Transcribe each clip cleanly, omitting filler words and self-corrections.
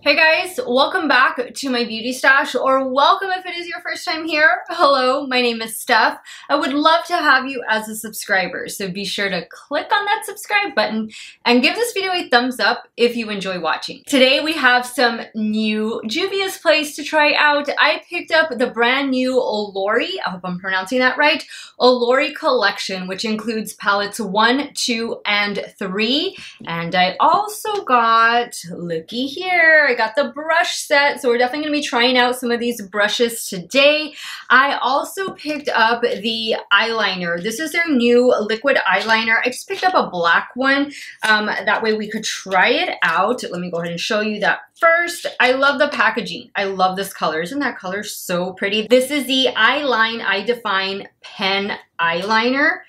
Hey guys, welcome back to my beauty stash, or welcome if it is your first time here. Hello, my name is Steph. I would love to have you as a subscriber, so be sure to click on that subscribe button and give this video a thumbs up if you enjoy watching. Today we have some new Juvia's Place to try out. I picked up the brand new Olori, I hope I'm pronouncing that right, Olori collection, which includes palettes 1, 2, and 3. And I also got, looky here, I got the brush set, so we're definitely going to be trying out some of these brushes today. I also picked up the eyeliner. This is their new liquid eyeliner. I just picked up a black one. That way we could try it out. Let me go ahead and show you that first. I love the packaging. I love this color. Isn't that color so pretty? This is the Eyeline Eye Define Pen Eyeliner.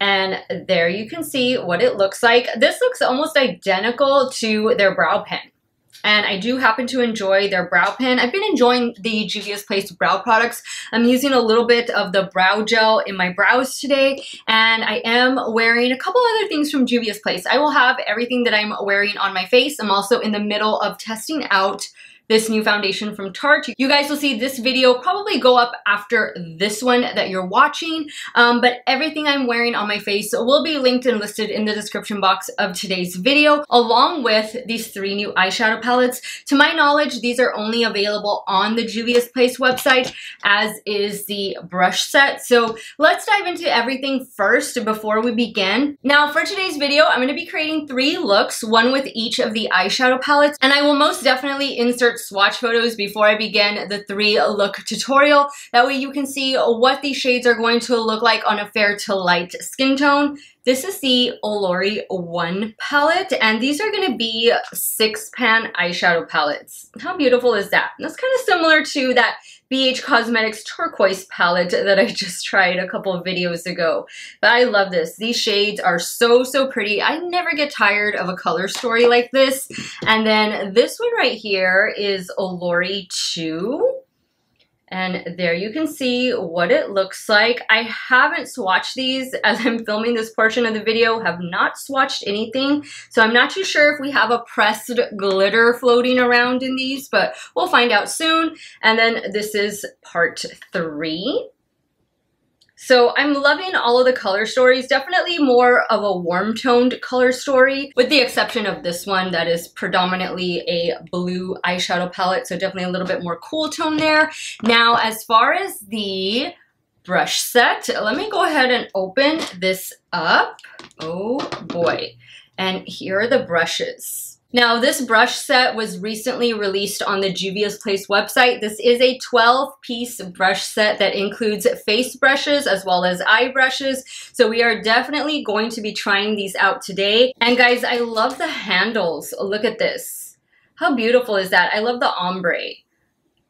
And there you can see what it looks like. This looks almost identical to their brow pen. And I do happen to enjoy their brow pen. I've been enjoying the Juvia's Place brow products. I'm using a little bit of the brow gel in my brows today. And I am wearing a couple other things from Juvia's Place. I will have everything that I'm wearing on my face. I'm also in the middle of testing out this new foundation from Tarte. You guys will see this video probably go up after this one that you're watching, but everything I'm wearing on my face will be linked and listed in the description box of today's video, along with these 3 new eyeshadow palettes. To my knowledge, these are only available on the Juvia's Place website, as is the brush set. So let's dive into everything first before we begin. Now for today's video, I'm going to be creating 3 looks, one with each of the eyeshadow palettes, and I will most definitely insert swatch photos before I begin the 3 look tutorial. That way you can see what these shades are going to look like on a fair to light skin tone. This is the Olori 1 palette, and these are going to be 6-pan eyeshadow palettes. How beautiful is that? And that's kind of similar to that BH Cosmetics turquoise palette that I just tried a couple of videos ago. But I love this. These shades are so pretty. I never get tired of a color story like this. And then this one right here is Olori 2. And there you can see what it looks like. I haven't swatched these as I'm filming this portion of the video, have not swatched anything. So I'm not too sure if we have a pressed glitter floating around in these, but we'll find out soon. And then this is part 3. So I'm loving all of the color stories, definitely more of a warm toned color story, with the exception of this one that is predominantly a blue eyeshadow palette. So definitely a little bit more cool tone there. Now, as far as the brush set, let me go ahead and open this up. Oh boy. And here are the brushes. Now, this brush set was recently released on the Juvia's Place website. This is a 12-piece brush set that includes face brushes as well as eye brushes. So we are definitely going to be trying these out today. And guys, I love the handles. Look at this. How beautiful is that? I love the ombre,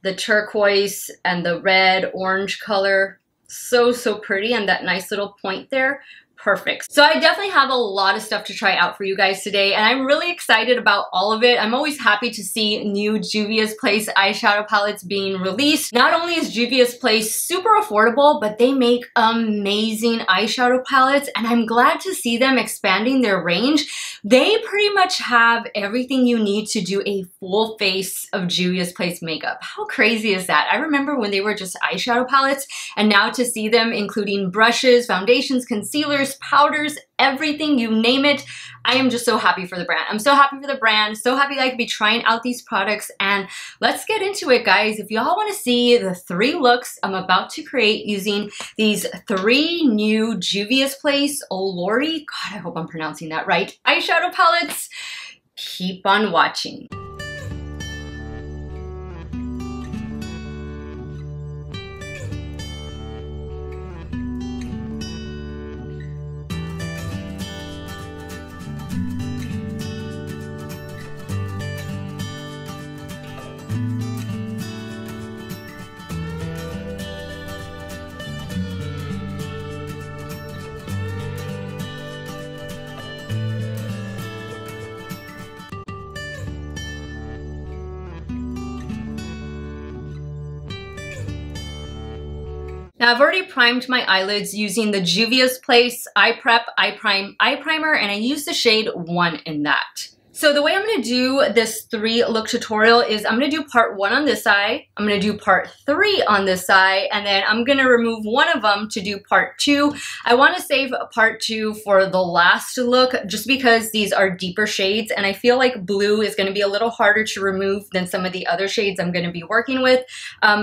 the turquoise and the red, orange color. So pretty, and that nice little point there. Perfect. So I definitely have a lot of stuff to try out for you guys today, and I'm really excited about all of it. I'm always happy to see new Juvia's Place eyeshadow palettes being released. Not only is Juvia's Place super affordable, but they make amazing eyeshadow palettes, and I'm glad to see them expanding their range. They pretty much have everything you need to do a full face of Juvia's Place makeup. How crazy is that? I remember when they were just eyeshadow palettes, and now to see them including brushes, foundations, concealers, powders, everything, you name it. I am just so happy for the brand. I'm so happy for the brand, so happy that I could be trying out these products, and let's get into it, guys. If y'all want to see the 3 looks I'm about to create using these 3 new Juvia's Place Olori, God, I hope I'm pronouncing that right, eyeshadow palettes, keep on watching. Now I've already primed my eyelids using the Juvia's Place Eye Prep Eye Prime Eye Primer, and I used the shade 1 in that. So the way I'm going to do this 3-look tutorial is I'm going to do part 1 on this eye, I'm going to do part 3 on this eye, and then I'm going to remove one of them to do part 2. I want to save part 2 for the last look just because these are deeper shades and I feel like blue is going to be a little harder to remove than some of the other shades I'm going to be working with.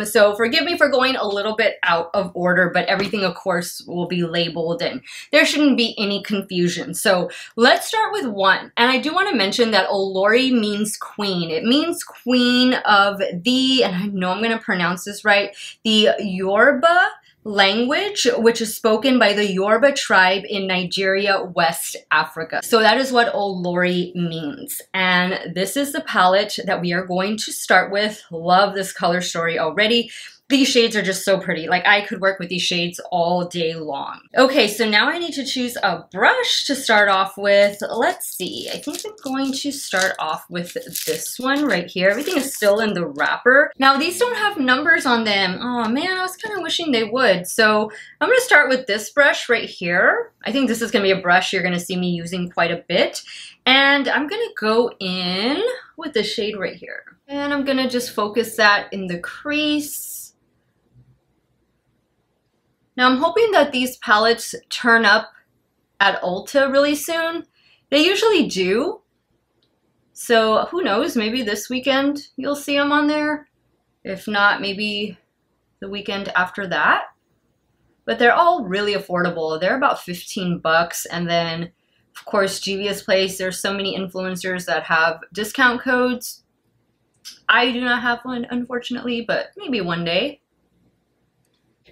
So forgive me for going a little bit out of order, but everything of course will be labeled and there shouldn't be any confusion. So let's start with 1. And I do want to mention that Olori means queen. It means queen of the, and I know I'm going to pronounce this right, the Yoruba language, which is spoken by the Yoruba tribe in Nigeria, West Africa. So that is what Olori means. And this is the palette that we are going to start with. Love this color story already. These shades are just so pretty. Like I could work with these shades all day long. Okay, so now I need to choose a brush to start off with. Let's see, I think I'm going to start off with this one right here. Everything is still in the wrapper. Now these don't have numbers on them. Oh man, I was kind of wishing they would. So I'm gonna start with this brush right here. I think this is gonna be a brush you're gonna see me using quite a bit. And I'm gonna go in with the shade right here. And I'm gonna just focus that in the crease. Now I'm hoping that these palettes turn up at Ulta really soon. They usually do. So who knows, maybe this weekend you'll see them on there. If not, maybe the weekend after that. But they're all really affordable. They're about 15 bucks. And then of course, Juvia's Place, there's so many influencers that have discount codes. I do not have one, unfortunately, but maybe one day.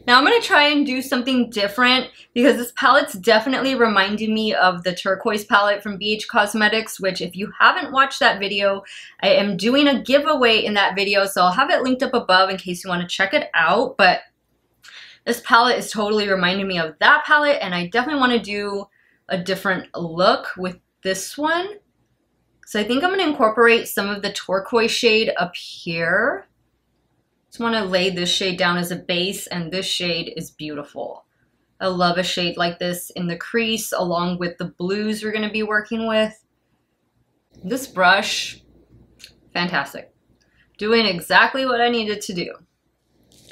Now I'm going to try and do something different because this palette's definitely reminded me of the turquoise palette from BH Cosmetics, which if you haven't watched that video, I am doing a giveaway in that video, so I'll have it linked up above in case you want to check it out. But this palette is totally reminding me of that palette, and I definitely want to do a different look with this one. So I think I'm going to incorporate some of the turquoise shade up here. Just want to lay this shade down as a base, and this shade is beautiful. I love a shade like this in the crease along with the blues we're going to be working with. This brush, fantastic. Doing exactly what I needed to do.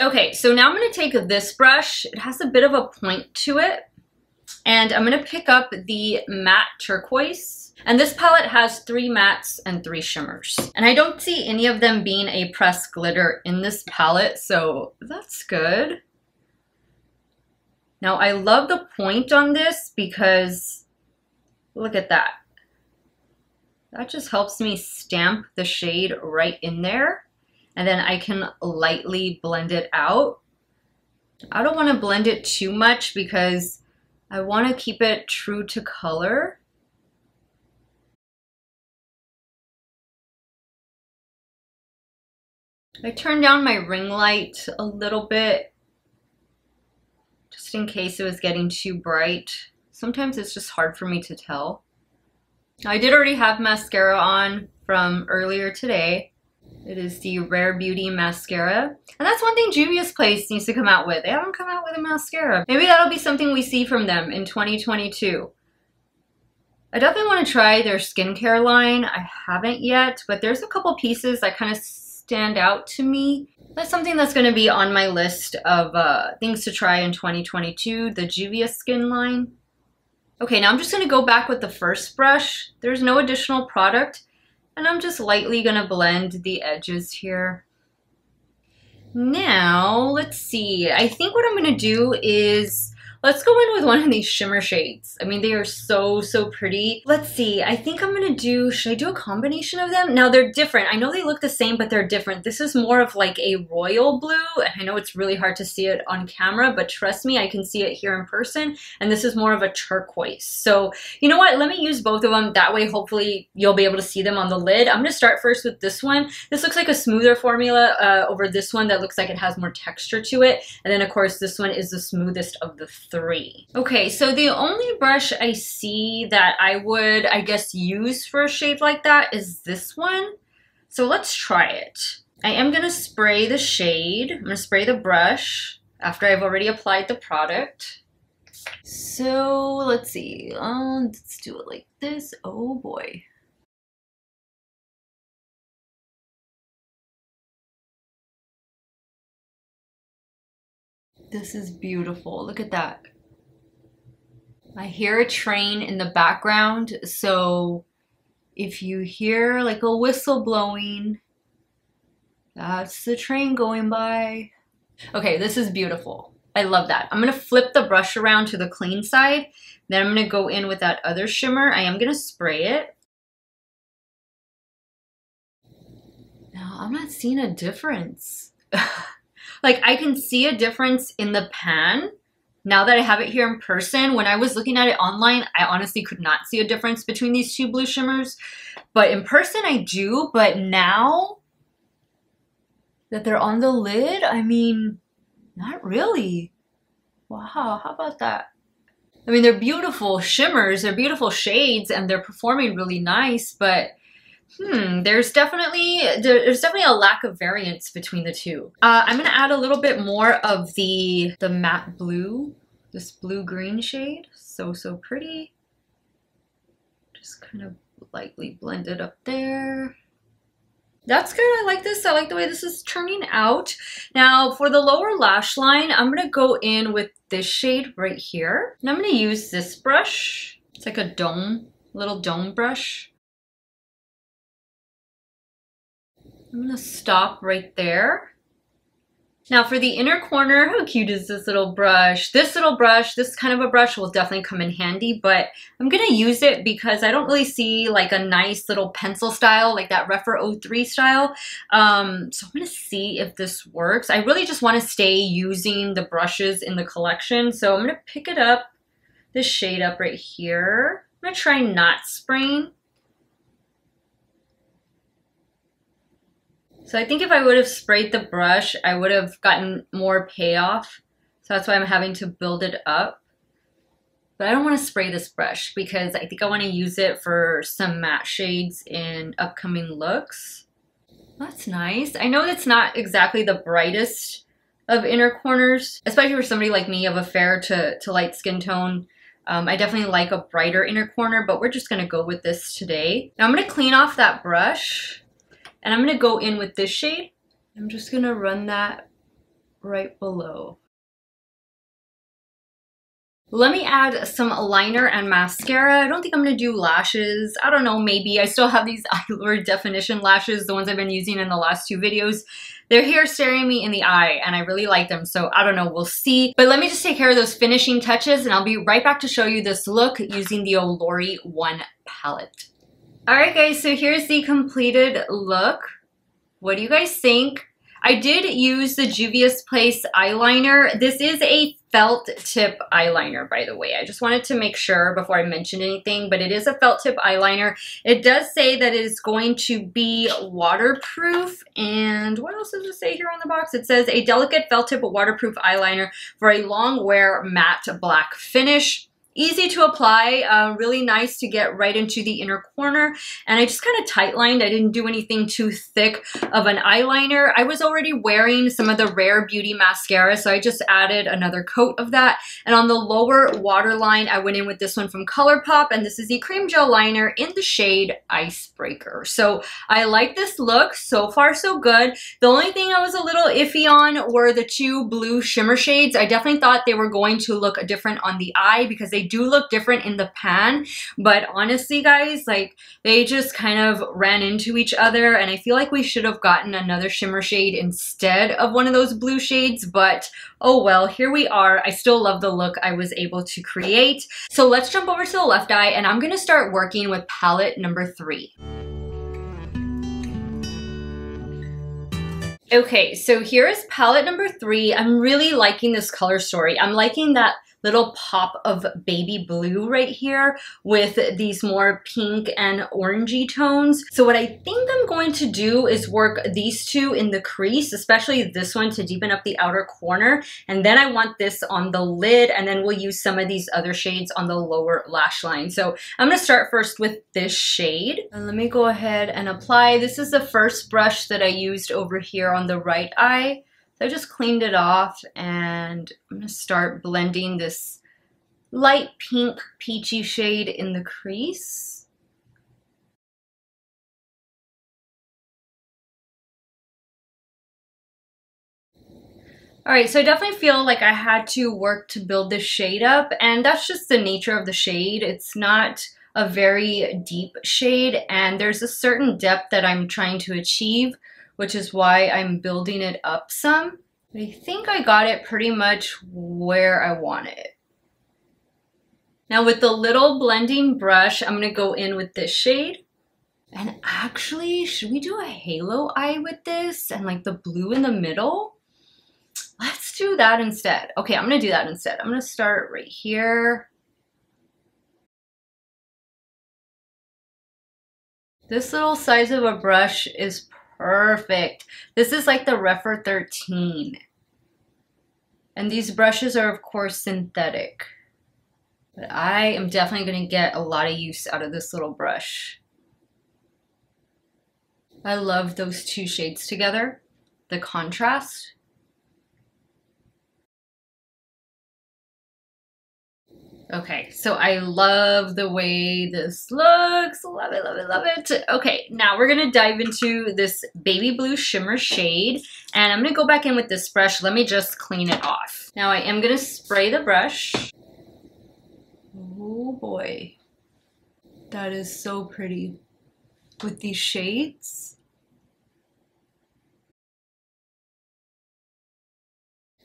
Okay, so now I'm going to take this brush. It has a bit of a point to it, and I'm going to pick up the matte turquoise. And this palette has 3 mattes and 3 shimmers. And I don't see any of them being a pressed glitter in this palette, so that's good. Now I love the point on this because look at that. That just helps me stamp the shade right in there. And then I can lightly blend it out. I don't want to blend it too much because I want to keep it true to color. I turned down my ring light a little bit just in case it was getting too bright. Sometimes it's just hard for me to tell. I did already have mascara on from earlier today. It is the Rare Beauty mascara. And that's one thing Juvia's Place needs to come out with. They haven't come out with a mascara. Maybe that'll be something we see from them in 2022. I definitely want to try their skincare line. I haven't yet, but there's a couple pieces that kind of stand out to me. That's something that's going to be on my list of things to try in 2022, the Juvia Skin line. Okay, now I'm just going to go back with the first brush. There's no additional product, and I'm just lightly going to blend the edges here. Now, let's see. I think what I'm going to do is let's go in with one of these shimmer shades. I mean, they are so, so pretty. Let's see, I think I'm gonna do, should I do a combination of them? Now they're different. I know they look the same, but they're different. This is more of like a royal blue, and I know it's really hard to see it on camera, but trust me, I can see it here in person, and this is more of a turquoise. So, you know what, let me use both of them. That way, hopefully, you'll be able to see them on the lid. I'm gonna start first with this one. This looks like a smoother formula over this one that looks like it has more texture to it. And then, of course, this one is the smoothest of the 3. Okay, so the only brush I see that I would, I guess, use for a shade like that is this one. So let's try it. I am going to spray the shade. I'm going to spray the brush after I've already applied the product. So let's see. Let's do it like this. Oh boy. This is beautiful. Look at that. I hear a train in the background, so if you hear like a whistle blowing, that's the train going by. Okay, this is beautiful. I love that. I'm gonna flip the brush around to the clean side. Then I'm gonna go in with that other shimmer. I am gonna spray it. Now, I'm not seeing a difference. Like, I can see a difference in the pan. Now that I have it here in person, when I was looking at it online, I honestly could not see a difference between these two blue shimmers. But in person, I do. But now that they're on the lid, I mean, not really. Wow, how about that? I mean, they're beautiful shimmers, they're beautiful shades, and they're performing really nice, but there's definitely a lack of variance between the two. I'm gonna add a little bit more of the matte blue, this blue-green shade. So pretty. Just kind of lightly blend it up there. That's good. I like this. I like the way this is turning out. Now for the lower lash line, I'm going to go in with this shade right here. And I'm going to use this brush. It's like a little dome brush. I'm going to stop right there. Now for the inner corner, how cute is this little brush? This kind of a brush will definitely come in handy, but I'm gonna use it because I don't really see like a nice little pencil style, like that Rephr 03 style. So I'm gonna see if this works. I really just wanna stay using the brushes in the collection. So I'm gonna pick it up, this shade up right here. I'm gonna try not spraying. So I think if I would have sprayed the brush, I would have gotten more payoff. So that's why I'm having to build it up. But I don't want to spray this brush because I think I want to use it for some matte shades in upcoming looks. That's nice. I know it's not exactly the brightest of inner corners, especially for somebody like me of a fair to light skin tone. I definitely like a brighter inner corner, but we're just going to go with this today. Now I'm going to clean off that brush. And I'm going to go in with this shade. I'm just going to run that right below. Let me add some liner and mascara. I don't think I'm going to do lashes. I don't know, maybe. I still have these Eyelure Definition lashes, the ones I've been using in the last two videos. They're here staring me in the eye, and I really like them, so I don't know, we'll see. But let me just take care of those finishing touches, and I'll be right back to show you this look using the Olori 1 palette. Alright guys, so here's the completed look. What do you guys think? I did use the Juvia's Place eyeliner. This is a felt tip eyeliner, by the way. I just wanted to make sure before I mentioned anything, but it is a felt tip eyeliner. It does say that it is going to be waterproof. And what else does it say here on the box? It says a delicate felt tip waterproof eyeliner for a long wear matte black finish. Easy to apply, really nice to get right into the inner corner. And I just kind of tight lined. I didn't do anything too thick of an eyeliner. I was already wearing some of the Rare Beauty mascara, so I just added another coat of that. And on the lower waterline, I went in with this one from ColourPop, and this is the cream gel liner in the shade Icebreaker. So I like this look. So far, so good. The only thing I was a little iffy on were the two blue shimmer shades. I definitely thought they were going to look different on the eye because they do look different in the pan, but honestly guys, like they just kind of ran into each other, and I feel like we should have gotten another shimmer shade instead of one of those blue shades, but oh well, here we are. I still love the look I was able to create. So let's jump over to the left eye, and I'm gonna start working with palette number 3. Okay, so here is palette number 3. I'm really liking this color story. I'm liking that little pop of baby blue right here with these more pink and orangey tones. So what I think I'm going to do is work these two in the crease, especially this one to deepen up the outer corner. And then I want this on the lid, and then we'll use some of these other shades on the lower lash line. So I'm gonna start first with this shade. And let me go ahead and apply. This is the first brush that I used over here on the right eye. So I just cleaned it off, and I'm going to start blending this light pink peachy shade in the crease. All right, so I definitely feel like I had to work to build this shade up, and that's just the nature of the shade. It's not a very deep shade, and there's a certain depth that I'm trying to achieve, which is why I'm building it up some. But I think I got it pretty much where I want it. Now with the little blending brush, I'm gonna go in with this shade. And actually, should we do a halo eye with this and like the blue in the middle? Let's do that instead. Okay, I'm gonna do that instead. I'm gonna start right here. This little size of a brush is perfect. This is like the Rephr 13. And these brushes are of course synthetic. But I am definitely gonna get a lot of use out of this little brush. I love those two shades together, the contrast. Okay, so I love the way this looks. Love it, love it, love it. Okay, now we're gonna dive into this baby blue shimmer shade, and I'm gonna go back in with this brush. Let me just clean it off. Now I am gonna spray the brush. Oh boy, that is so pretty with these shades.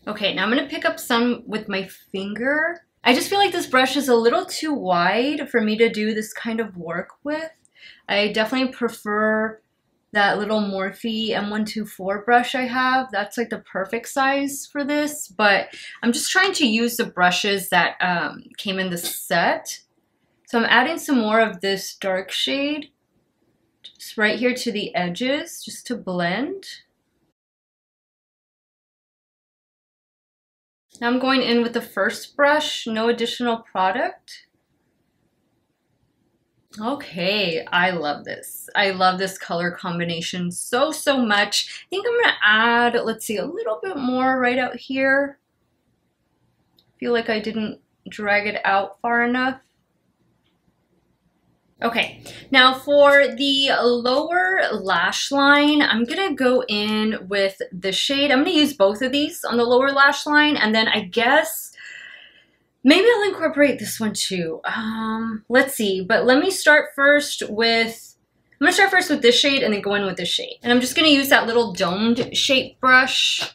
Okay, now I'm gonna pick up some with my finger. I just feel like this brush is a little too wide for me to do this kind of work with. I definitely prefer that little Morphe M124 brush I have. That's like the perfect size for this, but I'm just trying to use the brushes that came in the set. So I'm adding some more of this dark shade just right here to the edges, just to blend. Now I'm going in with the first brush, no additional product. Okay, I love this. I love this color combination so much. I think I'm gonna add, let's see, a little bit more right out here. I feel like I didn't drag it out far enough. Okay, now for the lower lash line, I'm gonna go in with the shade. I'm gonna use both of these on the lower lash line, and then I guess maybe I'll incorporate this one too. Let's see, but let me start first with, I'm gonna start first with this shade and then go in with this shade. And I'm just gonna use that little domed shape brush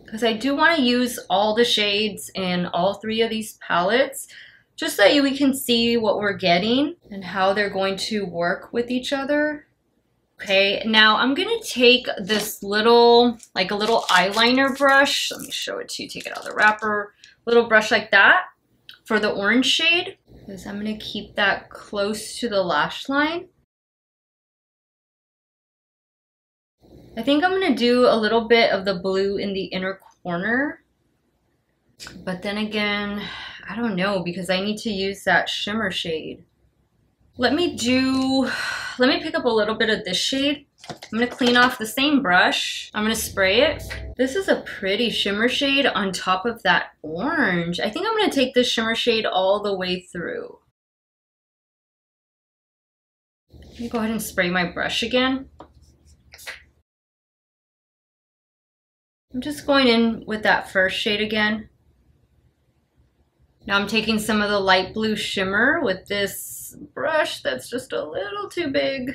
because I do wanna use all the shades in all three of these palettes, just so that we can see what we're getting and how they're going to work with each other. Okay, now I'm gonna take this little, like a little eyeliner brush. Let me show it to you, take it out of the wrapper. Little brush like that for the orange shade, because I'm gonna keep that close to the lash line. I think I'm gonna do a little bit of the blue in the inner corner, but then again, I don't know, because I need to use that shimmer shade. Let me pick up a little bit of this shade. I'm gonna clean off the same brush. I'm gonna spray it. This is a pretty shimmer shade on top of that orange. I think I'm gonna take this shimmer shade all the way through. Let me go ahead and spray my brush again. I'm just going in with that first shade again. Now I'm taking some of the light blue shimmer with this brush that's just a little too big.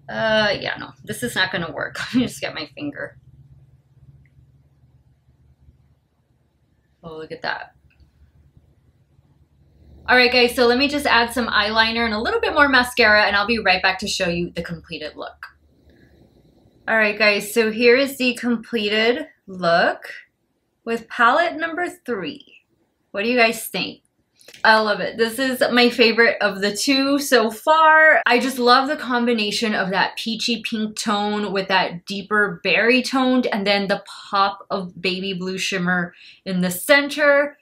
Yeah, no, this is not gonna work. Let me just get my finger. Oh, look at that. All right, guys, so let me just add some eyeliner and a little bit more mascara, and I'll be right back to show you the completed look. All right, guys, so here is the completed look with palette number 3. What do you guys think? I love it. This is my favorite of the two so far. I just love the combination of that peachy pink tone with that deeper berry toned and then the pop of baby blue shimmer in the center.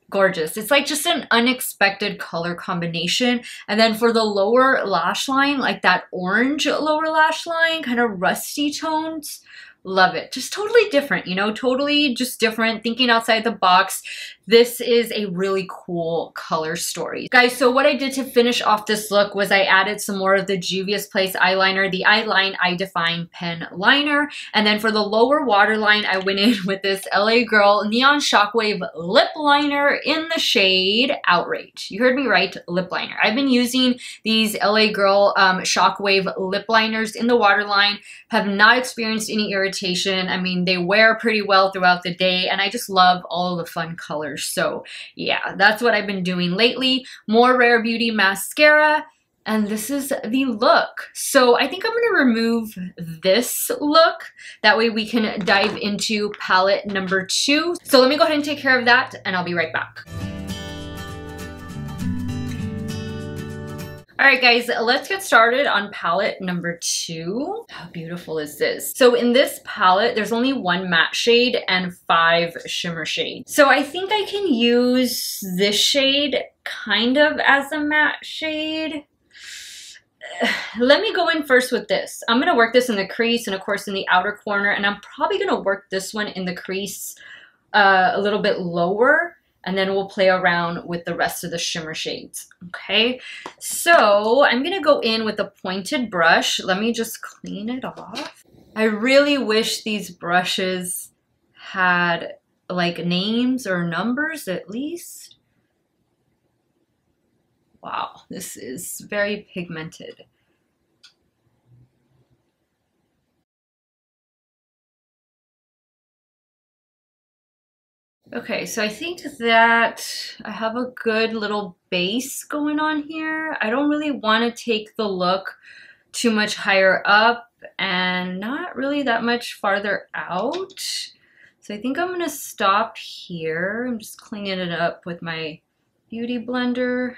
Gorgeous. It's like just an unexpected color combination. And then for the lower lash line, like that orange lower lash line, kind of rusty tones. Love it. Just totally different, you know, totally just different, thinking outside the box. this is a really cool color story. Guys, so what I did to finish off this look was I added some more of the Juvia's Place eyeliner, the Eyeline Eye Define pen liner. And then for the lower waterline, I went in with this LA Girl Neon Shockwave lip liner in the shade Outrage. You heard me right, lip liner. I've been using these LA Girl Shockwave lip liners in the waterline, have not experienced any irritation. I mean, they wear pretty well throughout the day, and I just love all the fun colors. So yeah, that's what I've been doing lately. More Rare Beauty mascara, and this is the look. So I think I'm gonna remove this look. That way we can dive into palette number 2. So let me go ahead and take care of that, and I'll be right back. All right, guys, let's get started on palette number 2. How beautiful is this? So in this palette, there's only 1 matte shade and 5 shimmer shades. So I think I can use this shade kind of as a matte shade. Let me go in first with this. I'm gonna work this in the crease and of course in the outer corner, and I'm probably gonna work this one in the crease a little bit lower, and then we'll play around with the rest of the shimmer shades, okay? So I'm gonna go in with a pointed brush. Let me just clean it off. I really wish these brushes had like names or numbers at least. Wow, this is very pigmented. Okay, so I think that I have a good little base going on here. I don't really want to take the look too much higher up and not really that much farther out. So I think I'm going to stop here. I'm just cleaning it up with my Beauty Blender.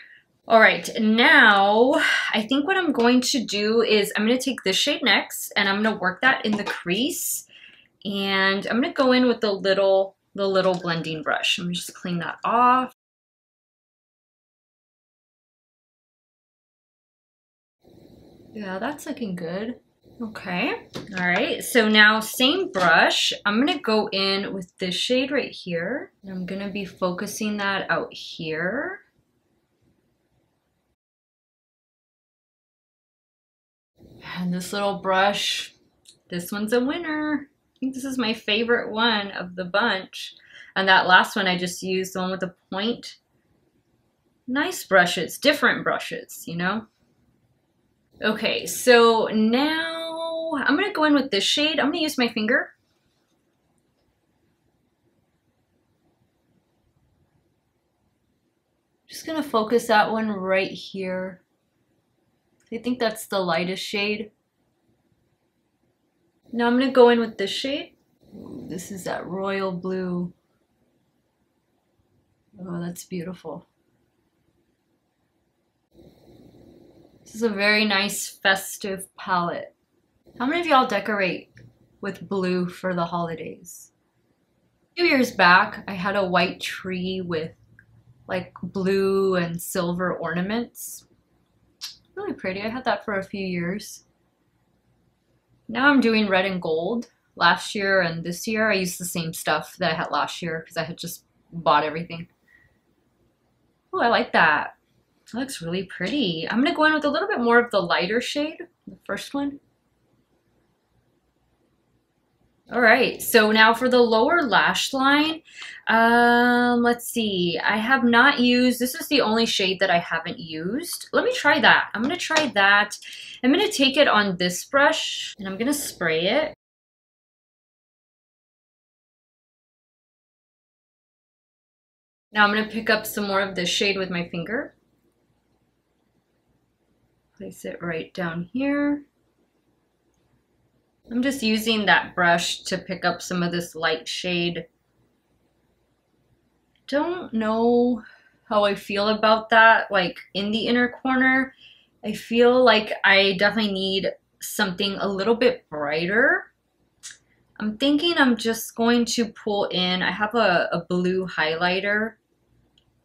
All right, now I think what I'm going to do is I'm going to take this shade next and I'm going to work that in the crease. And I'm going to go in with the little blending brush. I'm just clean that off. Yeah, that's looking good. Okay, all right, so now same brush. I'm gonna go in with this shade right here. I'm gonna be focusing that out here. And this little brush, this one's a winner. I think this is my favorite one of the bunch. And that last one I just used, the one with the point. Nice brushes, different brushes, you know? Okay, so now I'm gonna go in with this shade. I'm gonna use my finger. Just gonna focus that one right here. I think that's the lightest shade. Now I'm gonna go in with this shade. Ooh, this is that royal blue. Oh, that's beautiful. This is a very nice festive palette. How many of y'all decorate with blue for the holidays? A few years back, I had a white tree with like blue and silver ornaments. Really pretty. I had that for a few years. Now I'm doing red and gold. Last year and this year I used the same stuff that I had last year because I had just bought everything. Oh, I like that. That looks really pretty. I'm gonna go in with a little bit more of the lighter shade, the first one. All right, so now for the lower lash line, let's see. I have not used, this is the only shade that I haven't used. Let me try that. I'm gonna try that. I'm gonna take it on this brush and I'm gonna spray it. Now I'm gonna pick up some more of this shade with my finger. Place it right down here. I'm just using that brush to pick up some of this light shade. Don't know how I feel about that, like in the inner corner. I feel like I definitely need something a little bit brighter. I'm thinking I'm just going to pull in, I have a blue highlighter.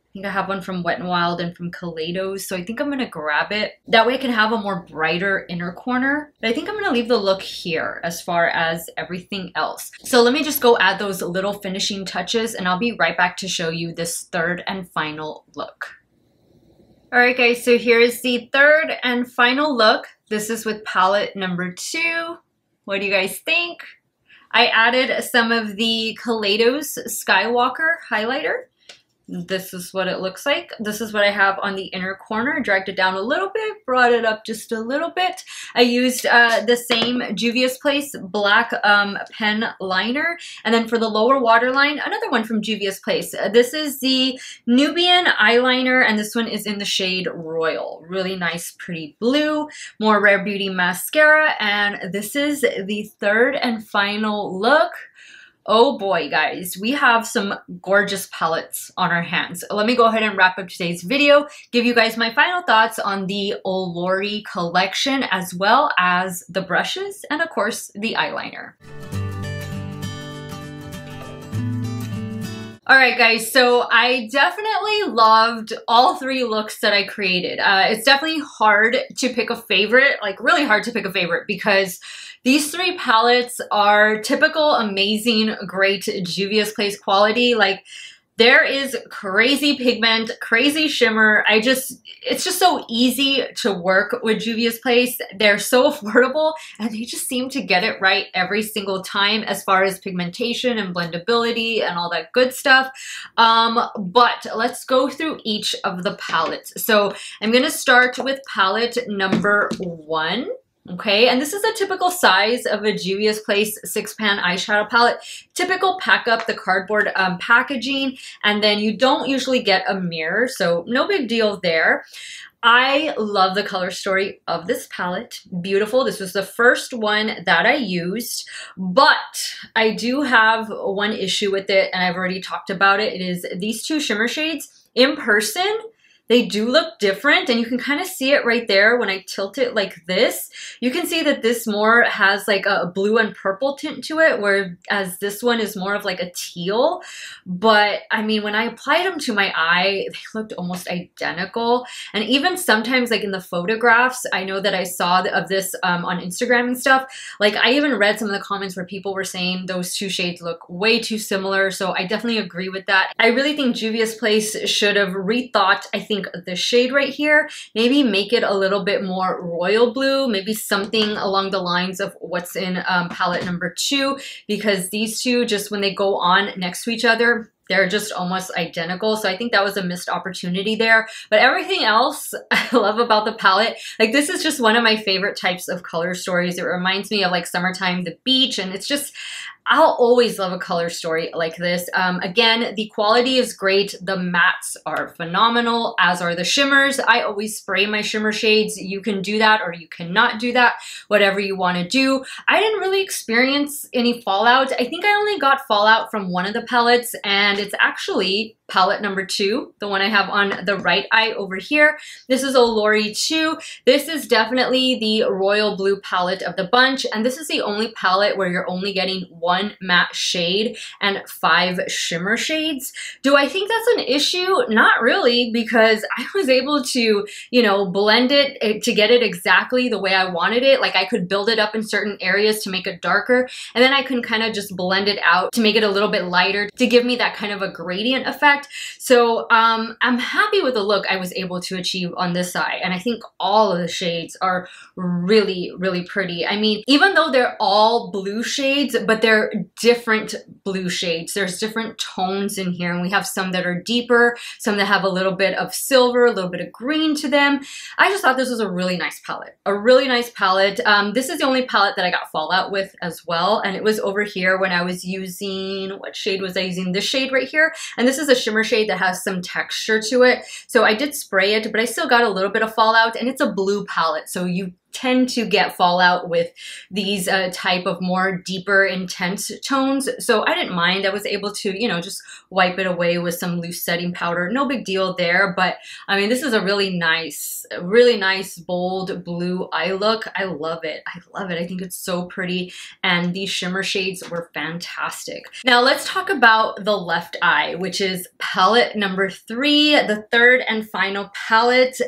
I think I have one from Wet n Wild and from Kaleidos, so I think I'm gonna grab it. That way I can have a more brighter inner corner. But I think I'm gonna leave the look here as far as everything else. So let me just go add those little finishing touches and I'll be right back to show you this third and final look. All right guys, so here's the third and final look. This is with palette number 2. What do you guys think? I added some of the Kaleidos Skywalker highlighter. This is what it looks like. This is what I have on the inner corner. Dragged it down a little bit, brought it up just a little bit. I used the same Juvia's Place black pen liner. And then for the lower waterline, another one from Juvia's Place. This is the Nubian eyeliner, and this one is in the shade Royal. Really nice, pretty blue. More Rare Beauty mascara, and this is the third and final look. Oh boy, guys, we have some gorgeous palettes on our hands. Let me go ahead and wrap up today's video, give you guys my final thoughts on the Olori collection, as well as the brushes and of course the eyeliner. All right, guys, so I definitely loved all 3 looks that I created. It's definitely hard to pick a favorite, like really hard to pick a favorite, because these 3 palettes are typical, amazing, great Juvia's Place quality. Like, there is crazy pigment, crazy shimmer. It's just so easy to work with Juvia's Place. They're so affordable and they just seem to get it right every single time as far as pigmentation and blendability and all that good stuff. But let's go through each of the palettes. So I'm gonna start with palette number 1. Okay, and this is a typical size of a Juvia's Place 6-pan eyeshadow palette. Typical pack up, the cardboard packaging, and then you don't usually get a mirror, so no big deal there. I love the color story of this palette. Beautiful. This was the first one that I used, but I do have one issue with it, and I've already talked about it. It is these 2 shimmer shades. In person, they do look different, and you can kind of see it right there when I tilt it like this. You can see that this more has like a blue and purple tint to it, whereas this one is more of like a teal. But I mean, when I applied them to my eye, they looked almost identical. And even sometimes like in the photographs, I know that I saw of this on Instagram and stuff, like I even read some of the comments where people were saying those 2 shades look way too similar. So I definitely agree with that. I really think Juvia's Place should have rethought, I think, the shade right here, maybe make it a little bit more royal blue, maybe something along the lines of what's in palette number 2, because these 2, just when they go on next to each other, they're just almost identical. So I think that was a missed opportunity there. But everything else I love about the palette. Like, this is just one of my favorite types of color stories. It reminds me of like summertime, the beach, and it's just, I'll always love a color story like this. Again, the quality is great. The mattes are phenomenal, as are the shimmers. I always spray my shimmer shades. You can do that or you cannot do that, whatever you want to do. I didn't really experience any fallout. I think I only got fallout from one of the palettes, and it's actually palette number 2, the one I have on the right eye over here. This is Olori 2. This is definitely the royal blue palette of the bunch, and this is the only palette where you're only getting 1 matte shade and 5 shimmer shades. Do I think that's an issue? Not really, because I was able to, you know, blend it to get it exactly the way I wanted it. Like, I could build it up in certain areas to make it darker, and then I can kind of just blend it out to make it a little bit lighter to give me that kind of a gradient effect. So I'm happy with the look I was able to achieve on this side, and I think all of the shades are really, really pretty. I mean, even though they're all blue shades, but they're different blue shades. There's different tones in here, and we have some that are deeper, some that have a little bit of silver, a little bit of green to them. I just thought this was a really nice palette. A really nice palette. This is the only palette that I got fallout with as well, and it was over here when I was using, what shade was I using? This shade right here, and this is a shimmer shade that has some texture to it. So I did spray it, but I still got a little bit of fallout, and it's a blue palette, so you tend to get fallout with these type of more deeper intense tones, so I didn't mind. I was able to, you know, just wipe it away with some loose setting powder. No big deal there. But I mean, this is a really nice bold blue eye look. I love it. I love it. I think it's so pretty, and these shimmer shades were fantastic. Now let's talk about the left eye, which is palette number 3, the third and final palette.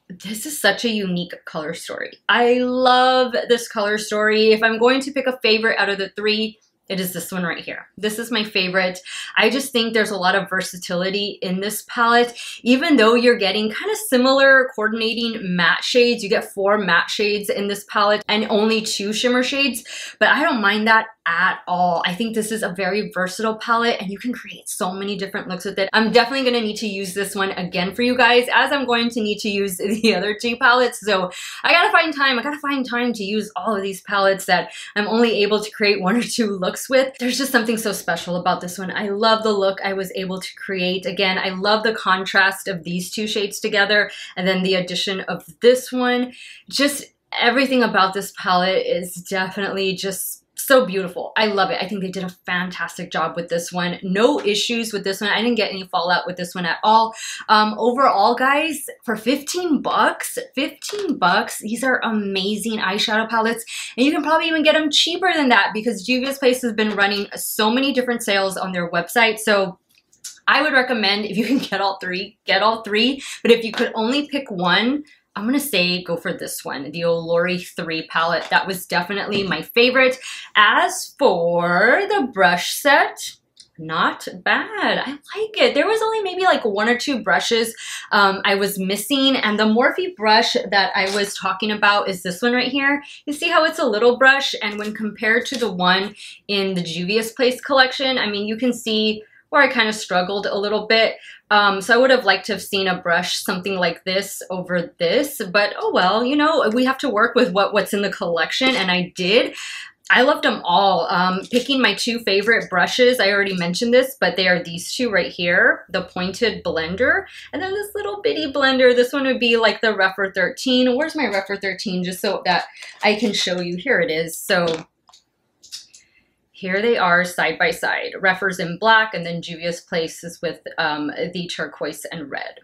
This is such a unique color story. I love this color story. If I'm going to pick a favorite out of the 3, it is this one right here. This is my favorite. I just think there's a lot of versatility in this palette. Even though you're getting kind of similar coordinating matte shades, you get 4 matte shades in this palette and only 2 shimmer shades, but I don't mind that at all. I think this is a very versatile palette and you can create so many different looks with it. I'm definitely going to need to use this one again for you guys, as I'm going to need to use the other 2 palettes. So I gotta find time. I gotta find time to use all of these palettes that I'm only able to create 1 or 2 looks with. There's just something so special about this one. I love the look I was able to create. Again, I love the contrast of these 2 shades together and then the addition of this one. Just everything about this palette is definitely just so beautiful. I love it. I think they did a fantastic job with this one. No issues with this one. I didn't get any fallout with this one at all. Overall, guys, for 15 bucks, these are amazing eyeshadow palettes, and you can probably even get them cheaper than that because Juvia's Place has been running so many different sales on their website. So I would recommend, if you can get all 3, get all 3. But if you could only pick one, I'm gonna say go for this one, the Olori 3 palette. That was definitely my favorite. As for the brush set, not bad. I like it. There was only maybe like 1 or 2 brushes I was missing, and the Morphe brush that I was talking about is this one right here. You see how it's a little brush, and when compared to the one in the Juvia's Place collection, I mean, you can see where I kind of struggled a little bit. So I would have liked to have seen a brush something like this over this, but oh well, you know, we have to work with what's in the collection, and I did. I loved them all. Picking my 2 favorite brushes, I already mentioned this, but they are these 2 right here, the pointed blender, and then this little bitty blender. This one would be like the Rephr 13. Where's my Rephr 13? Just so that I can show you. Here it is. So here they are side by side. Rephr's in black, and then Juvia's Place is with the turquoise and red.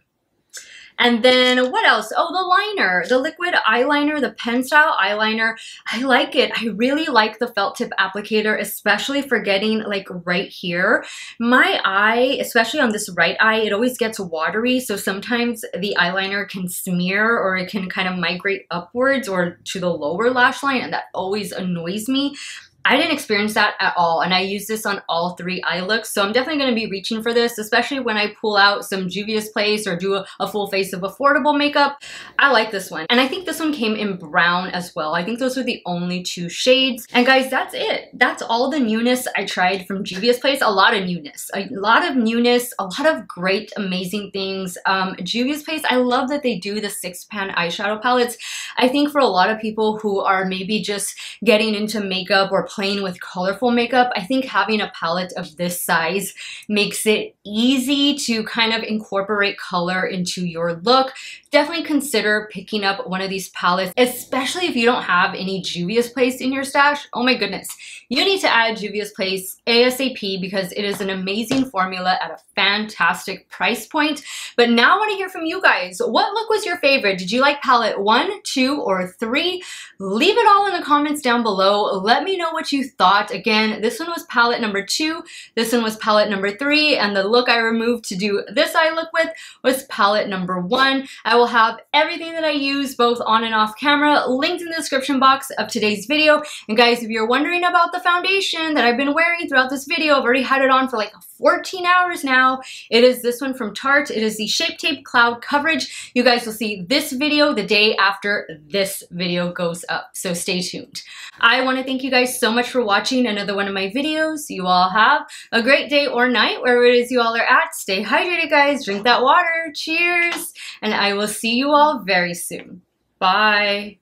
And then what else? Oh, the liner, the liquid eyeliner, the pen style eyeliner. I like it. I really like the felt tip applicator, especially for getting like right here. My eye, especially on this right eye, it always gets watery. So sometimes the eyeliner can smear, or it can kind of migrate upwards or to the lower lash line, and that always annoys me. I didn't experience that at all, and I use this on all 3 eye looks, so I'm definitely going to be reaching for this, especially when I pull out some Juvia's Place or do a full face of affordable makeup. I like this one, and I think this one came in brown as well. I think those were the only 2 shades. And guys, that's it. That's all the newness I tried from Juvia's Place. A lot of newness, a lot of great, amazing things. Juvia's Place, I love that they do the 6-pan eyeshadow palettes. I think for a lot of people who are maybe just getting into makeup or playing with colorful makeup, I think having a palette of this size makes it easy to kind of incorporate color into your look. Definitely consider picking up one of these palettes, especially if you don't have any Juvia's Place in your stash. Oh my goodness, you need to add Juvia's Place ASAP because it is an amazing formula at a fantastic price point. But now I want to hear from you guys. What look was your favorite? Did you like palette 1, 2, or 3? Leave it all in the comments down below. Let me know what you thought. Again, this one was palette number 2, this one was palette number 3, and the look I removed to do this eye look with was palette number 1. I will have everything that I use both on and off camera linked in the description box of today's video. And guys, if you're wondering about the foundation that I've been wearing throughout this video, I've already had it on for like 14 hours now. It is this one from Tarte. It is the Shape Tape Cloud Coverage. You guys will see this video the day after this video goes up, so stay tuned. I want to thank you guys so much for watching another one of my videos. You all have a great day or night, wherever it is you all are at. Stay hydrated, guys. Drink that water. Cheers. And I will see you all very soon. Bye.